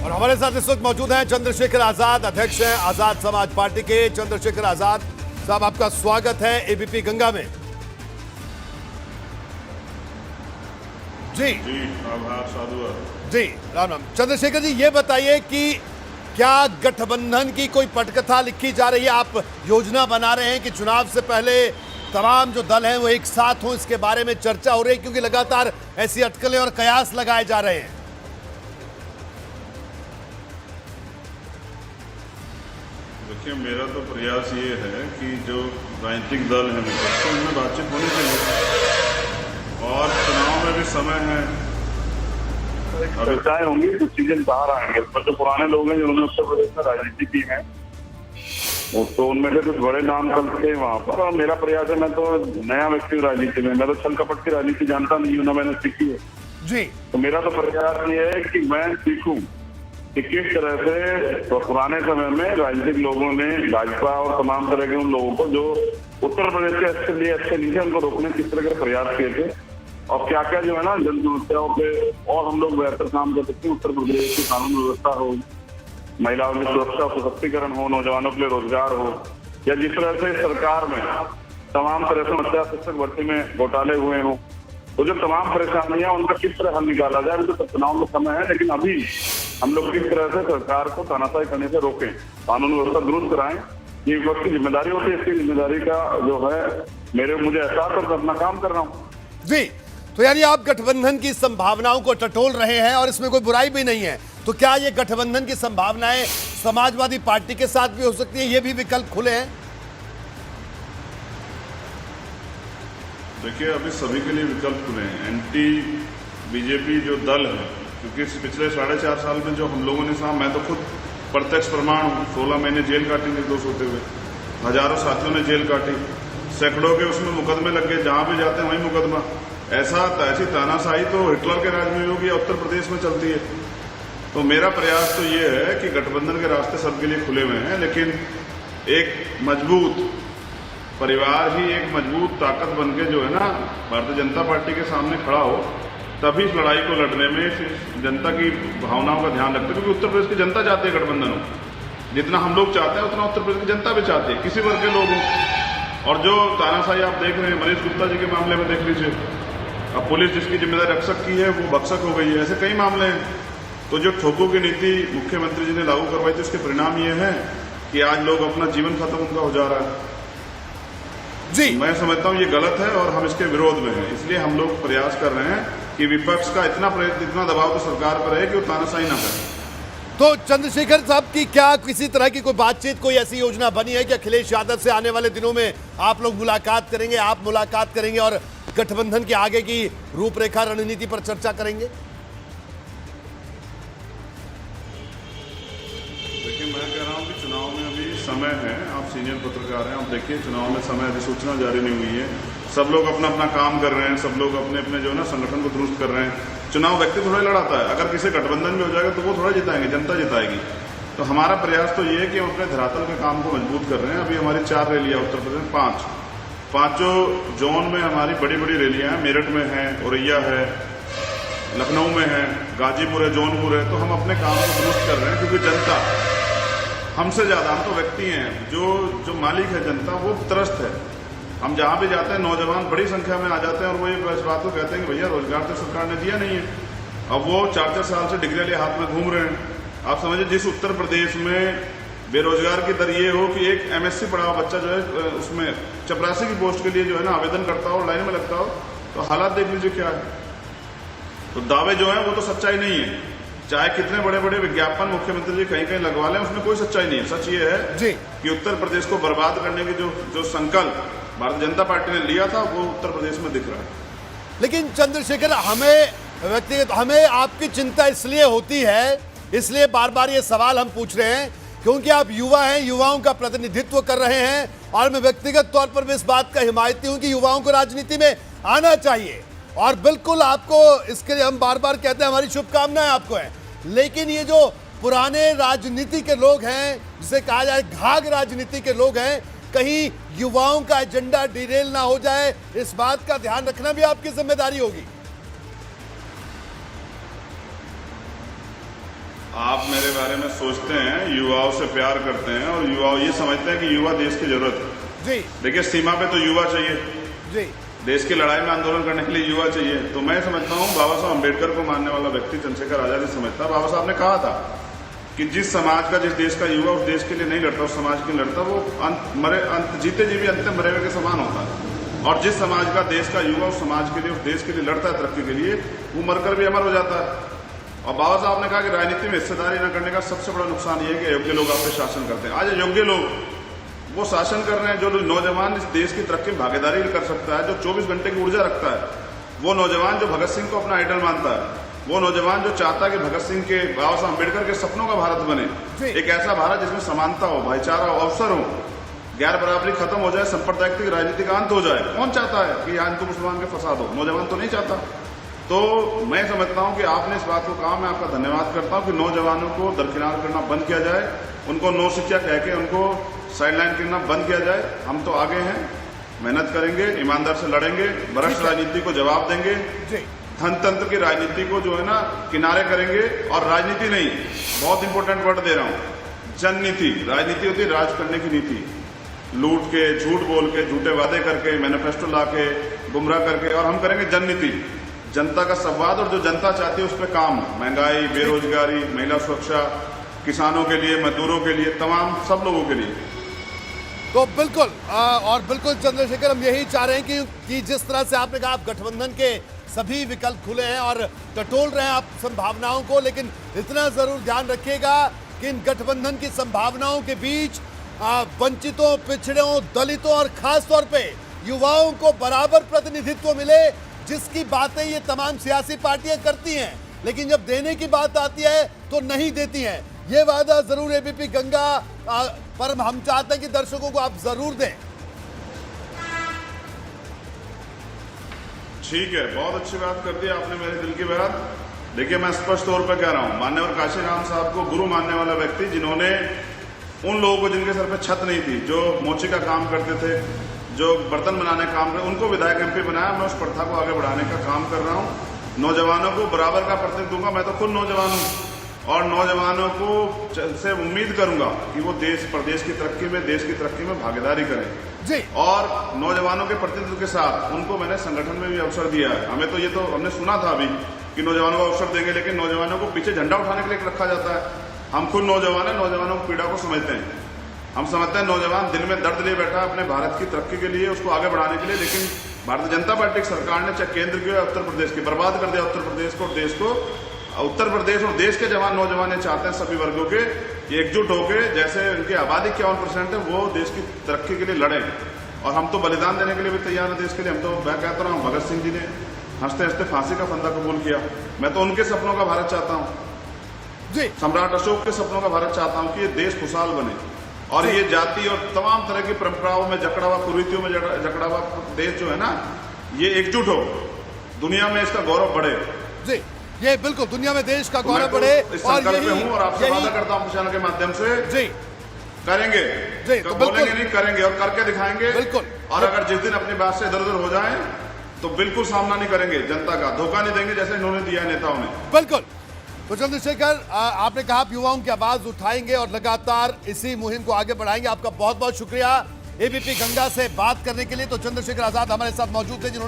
और हमारे साथ इस वक्त मौजूद हैं चंद्रशेखर आजाद, अध्यक्ष हैं आजाद समाज पार्टी के। चंद्रशेखर आजाद साहब, आपका स्वागत है एबीपी गंगा में। जी आभार, साधु जी, राम राम। चंद्रशेखर जी, ये बताइए कि क्या गठबंधन की कोई पटकथा लिखी जा रही है? आप योजना बना रहे हैं कि चुनाव से पहले तमाम जो दल हैं वो एक साथ हों, इसके बारे में चर्चा हो रही है, क्योंकि लगातार ऐसी अटकलें और कयास लगाए जा रहे हैं। देखिए, मेरा तो प्रयास ये है कि जो राजनीतिक दल हैं तो उनमें बातचीत होनी चाहिए और चुनाव में भी समय है, चर्चाएं होंगी, कुछ चीजें बाहर आएंगे। पर जो पुराने लोग हैं जिन्होंने उत्तर प्रदेश में राजनीति की है, तो उनमें से कुछ बड़े नाम कल थे वहां पर। और मेरा प्रयास है, मैं तो नया व्यक्ति हूँ राजनीति में, मैं तो छल कपट की राजनीति जानता नहीं हूँ, ना मैंने सीखी है जी। तो मेरा तो प्रयास ये है कि मैं सीखूं कि किस तरह से तो पुराने समय में राजनीतिक लोगों ने भाजपा और तमाम तरह के उन लोगों को जो उत्तर प्रदेश के अच्छे लिए अच्छे नहीं थे उनको रोकने किस तरह के प्रयास किए थे और क्या क्या जो है ना जन समस्याओं पे और हम लोग बेहतर काम कर सकते हैं। उत्तर प्रदेश की कानून व्यवस्था हो, महिलाओं की सुरक्षा सशक्तिकरण हो, नौजवानों के लिए रोजगार हो, या जिस तरह से सरकार में तमाम तरह से समस्या शिक्षक भर्ती में घोटाले हुए हों, तो जो तमाम परेशानियां उनका किस तरह हल निकाला जाए। अभी तो चुनाव में समय है, लेकिन अभी हम लोग किस तरह से सरकार को तानाशाही करने से रोकें, कानून व्यवस्था दुरुस्त कराएं, ये विपक्ष की जिम्मेदारी होती है। इसकी जिम्मेदारी का जो है मुझे एहसास और अपना काम कर रहा हूँ जी। तो यानी आप गठबंधन की संभावनाओं को टटोल रहे हैं और इसमें कोई बुराई भी नहीं है। तो क्या ये गठबंधन की संभावनाएं समाजवादी पार्टी के साथ भी हो सकती है? ये भी विकल्प खुले हैं? देखिए, अभी सभी के लिए विकल्प खुले हैं। एंटी बीजेपी जो दल है, क्योंकि पिछले 4.5 साल में जो हम लोगों ने साथ, मैं तो खुद प्रत्यक्ष प्रमाण हूँ, 16 महीने जेल काटी निर्दोष होते हुए, हजारों साथियों ने जेल काटी, सैकड़ों के उसमें मुकदमे लग गए, जहां भी जाते हैं वहीं मुकदमा। ऐसी तानाशाही तो हिटलर के राज में होगी, उत्तर प्रदेश में चलती है। तो मेरा प्रयास तो ये है कि गठबंधन के रास्ते सबके लिए खुले हुए हैं, लेकिन एक मजबूत परिवार ही एक मजबूत ताकत बन के जो है ना भारतीय जनता पार्टी के सामने खड़ा हो, तभी इस लड़ाई को लड़ने में जनता की भावनाओं का ध्यान रखते हैं। क्योंकि उत्तर प्रदेश की जनता चाहती है गठबंधन हो, जितना हम लोग चाहते हैं उतना उत्तर प्रदेश की जनता भी चाहती है, किसी वर्ग के लोग हों। और जो तानाशाही आप देख रहे हैं मनीष गुप्ता जी के मामले में देख लीजिए, अब पुलिस जिसकी जिम्मेदारी रक्षक की है वो भक्षक हो गई है, ऐसे कई मामले हैं। तो जो ठोकों की नीति मुख्यमंत्री जी ने लागू करवाई थी, उसके परिणाम ये है कि आज लोग अपना जीवन खत्म उनका हो जा रहा है जी। मैं समझता हूँ ये गलत है और हम इसके विरोध में हैं। इसलिए हम लोग प्रयास कर रहे हैं कि विपक्ष का इतना दबाव तो सरकार पर है कि वो तानाशाही ना करे। तो चंद्रशेखर साहब की क्या किसी तरह की कोई बातचीत, कोई ऐसी योजना बनी है कि अखिलेश यादव से आने वाले दिनों में आप लोग मुलाकात करेंगे, आप मुलाकात करेंगे और गठबंधन के आगे की रूपरेखा रणनीति पर चर्चा करेंगे? देखिए, मैं कह रहा हूँ कि चुनाव में अभी समय है। आप सीनियर पत्रकार हैं, आप देखिए चुनाव में समय, अधिसूचना जारी नहीं हुई है, सब लोग अपना अपना काम कर रहे हैं, सब लोग अपने अपने जो है ना संगठन को दुरुस्त कर रहे हैं। चुनाव व्यक्ति थोड़ा लड़ाता है, अगर किसी गठबंधन में हो जाएगा तो वो थोड़ा जिताएंगे, जनता जिताएगी। तो हमारा प्रयास तो ये है कि हम अपने धरातल के काम को मजबूत कर रहे हैं। अभी हमारी 4 रैलियां उत्तर प्रदेश में, पांचों जोन में हमारी बड़ी बड़ी रैलियां हैं। मेरठ में है, औरैया है, लखनऊ में है, गाजीपुर है, जौनपुर है। तो हम अपने काम को दुरुस्त कर रहे हैं, क्योंकि जनता हमसे ज्यादा, हम तो व्यक्ति हैं, जो मालिक है जनता वो त्रस्त है। हम जहां भी जाते हैं नौजवान बड़ी संख्या में आ जाते हैं और वो ये बात को कहते हैं कि भैया रोजगार तो सरकार ने दिया नहीं है। अब वो 4-4 साल से डिग्री लिए हाथ में घूम रहे हैं। आप समझिए, जिस उत्तर प्रदेश में बेरोजगार की दर ये हो कि एक एमएससी पढ़ा हुआ बच्चा जो है उसमें चपरासी की पोस्ट के लिए जो है ना आवेदन करता हो, लाइन में लगता हो, तो हालात देख लीजिए क्या है। तो दावे जो है वो तो सच्चाई नहीं है, चाहे कितने बड़े बड़े विज्ञापन मुख्यमंत्री जी कहीं कहीं लगवा लें, उसमें कोई सच्चाई नहीं है। सच ये है जी कि उत्तर प्रदेश को बर्बाद करने की जो संकल्प भारतीय जनता पार्टी ने लिया था वो उत्तर प्रदेश में दिख रहा है। लेकिन चंद्रशेखर, हमें आपकी चिंता इसलिए होती है, इसलिए बार बार ये सवाल हम पूछ रहे हैं, क्योंकि आप युवा हैं, युवाओं का प्रतिनिधित्व कर रहे हैं और मैं व्यक्तिगत तौर पर भी इस बात का हिमायती हूं कि युवाओं को राजनीति में आना चाहिए और बिल्कुल आपको इसके लिए हम बार बार कहते हैं, हमारी शुभकामनाएं आपको है। लेकिन ये जो पुराने राजनीति के लोग हैं, जिसे कहा जाए घाघ राजनीति के लोग हैं, कहीं युवाओं का एजेंडा डिरेल ना हो जाए, इस बात का ध्यान रखना भी आपकी जिम्मेदारी होगी। आप मेरे बारे में सोचते हैं, युवाओं से प्यार करते हैं और युवा ये समझते हैं कि युवा देश की जरूरत है। जी देखिए, सीमा पे तो युवा चाहिए, जी देश की लड़ाई में आंदोलन करने के लिए युवा चाहिए। तो मैं समझता हूँ बाबा साहब अम्बेडकर को मानने वाला व्यक्ति चंद्रशेखर आजाद ही समझता है। बाबा साहब ने कहा था कि जिस समाज का, जिस देश का युवा उस देश के लिए नहीं लड़ता, उस समाज के लिए लड़ता, वो जीते जी भी अंतिम मरे हुए के समान होता है। और जिस समाज का, देश का युवा उस समाज के लिए, उस देश के लिए लड़ता है तरक्की के लिए, वो मरकर भी अमर हो जाता है। और बाबा साहब ने कहा कि राजनीति में हिस्सेदारी न करने का सबसे बड़ा नुकसान ये है कि अयोग्य लोग आप पे शासन करते हैं। आज अयोग्य लोग वो शासन कर रहे हैं। जो नौजवान इस देश की तरक्की में भागीदारी कर सकता है, जो 24 घंटे की ऊर्जा रखता है, वो नौजवान जो भगत सिंह को अपना आइडल मानता है, वो नौजवान जो चाहता है कि भगत सिंह के, बाबा साहब अम्बेडकर के सपनों का भारत बने, एक ऐसा भारत जिसमें समानता हो, भाईचारा हो, अवसर हो, गैर बराबरी खत्म हो जाए, सांप्रदायिक राजनीति का अंत हो जाए। कौन चाहता है कि यहाँ हिंदू मुसलमान के फसाद हो? नौजवान तो नहीं चाहता। तो मैं समझता हूं कि आपने इस बात को कहा, मैं आपका धन्यवाद करता हूं कि नौजवानों को दरकिनार करना बंद किया जाए, उनको नो शिक्षा कह के उनको साइडलाइन करना बंद किया जाए। हम तो आगे हैं, मेहनत करेंगे, ईमानदार से लड़ेंगे, भ्रष्ट राजनीति को जवाब देंगे, धनतंत्र की राजनीति को जो है ना किनारे करेंगे। और राजनीति नहीं, बहुत इंपॉर्टेंट वर्ड दे रहा हूं, जननीति। राजनीति होती है राज करने की नीति, लूट के, झूठ बोल के, झूठे वादे करके, मैनिफेस्टो ला के, गुमराह करके, और हम करेंगे जननीति, जनता का संवाद और जो जनता चाहती है उस पर काम। महंगाई, बेरोजगारी, महिला सुरक्षा, किसानों के लिए, मजदूरों के लिए, तमाम सब लोगों के लिए। तो बिल्कुल और बिल्कुल चंद्रशेखर, हम यही चाह रहे हैं कि जिस तरह से आपने कहा, आप गठबंधन के सभी विकल्प खुले हैं और टटोल रहे हैं आप संभावनाओं को, लेकिन इतना जरूर ध्यान रखिएगा कि इन गठबंधन की संभावनाओं के बीच वंचितों, पिछड़ों, दलितों और खास तौर पे युवाओं को बराबर प्रतिनिधित्व मिले, जिसकी बातें ये तमाम सियासी पार्टियां करती हैं, लेकिन जब देने की बात आती है तो नहीं देती हैं। ये वादा जरूर एबीपी गंगा पर हम चाहते हैं कि दर्शकों को आप जरूर दें। ठीक है, बहुत अच्छी बात कर दी आपने मेरे दिल की बात। देखिए, मैं स्पष्ट तौर पर कह रहा हूं, मान्यवर काशीराम साहब को गुरु मानने वाला व्यक्ति, जिन्होंने उन लोगों को जिनके सर पे छत नहीं थी, जो मोची का काम करते थे, जो बर्तन बनाने का काम करते, उनको विधायक एमपी बनाया। मैं उस प्रथा को आगे बढ़ाने का काम कर रहा हूं। नौजवानों को बराबर का प्रतिनिधित्व दूंगा। मैं तो खुद नौजवान हूं और नौजवानों को से उम्मीद करूंगा कि वो देश प्रदेश की तरक्की में, देश की तरक्की में भागीदारी करें जी। और नौजवानों के प्रतिनिधित्व के साथ उनको मैंने संगठन में भी अवसर दिया है। हमें तो ये तो हमने सुना था अभी कि नौजवानों को अवसर देंगे, लेकिन नौजवानों को पीछे झंडा उठाने के लिए रखा जाता है। हम खुद नौजवान हैं, नौजवानों की पीड़ा को समझते हैं। हम समझते हैं नौजवान दिल में दर्द लिए बैठा अपने भारत की तरक्की के लिए, उसको आगे बढ़ाने के लिए, लेकिन भारतीय जनता पार्टी की सरकार ने, चाहे केंद्र की या उत्तर प्रदेश की, बर्बाद कर दिया उत्तर प्रदेश को और देश को। उत्तर प्रदेश और देश के जवान नौजवान ये चाहते हैं सभी वर्गों के एकजुट होकर, जैसे उनकी आबादी 51% है, वो देश की तरक्की के लिए लड़ें। और हम तो बलिदान देने के लिए भी तैयार हैं देश के लिए। हम तो, मैं कहता रहा हूँ, भगत सिंह जी ने हंसते हंसते फांसी का फंदा कबूल किया। मैं तो उनके सपनों का भारत चाहता हूँ जी, सम्राट अशोक के सपनों का भारत चाहता हूँ कि ये देश खुशहाल बने और ये जाति और तमाम तरह की परंपराओं में जकड़ा हुआ, कुरीतियों में जकड़ा हुआ देश जो है ना, ये एकजुट हो, दुनिया में इसका गौरव बढ़े। जी, ये बिल्कुल दुनिया में देश का गौरव बढ़े। इस संकल्प में हूँ और आपसे वादा करता हूँ चैनल के माध्यम से जी करेंगे जी, तो बोलेंगे नहीं, करेंगे और करके दिखाएंगे। बिल्कुल। और अगर जिस दिन अपनी बात से इधर उधर हो जाए तो बिल्कुल सामना नहीं करेंगे, जनता का धोखा नहीं देंगे जैसे इन्होंने दिया नेताओं ने। बिल्कुल। तो चंद्रशेखर, आपने कहा आप युवाओं की आवाज उठाएंगे और लगातार इसी मुहिम को आगे बढ़ाएंगे। आपका बहुत बहुत शुक्रिया एबीपी गंगा से बात करने के लिए। तो चंद्रशेखर आजाद हमारे साथ मौजूद थे, जिन्होंने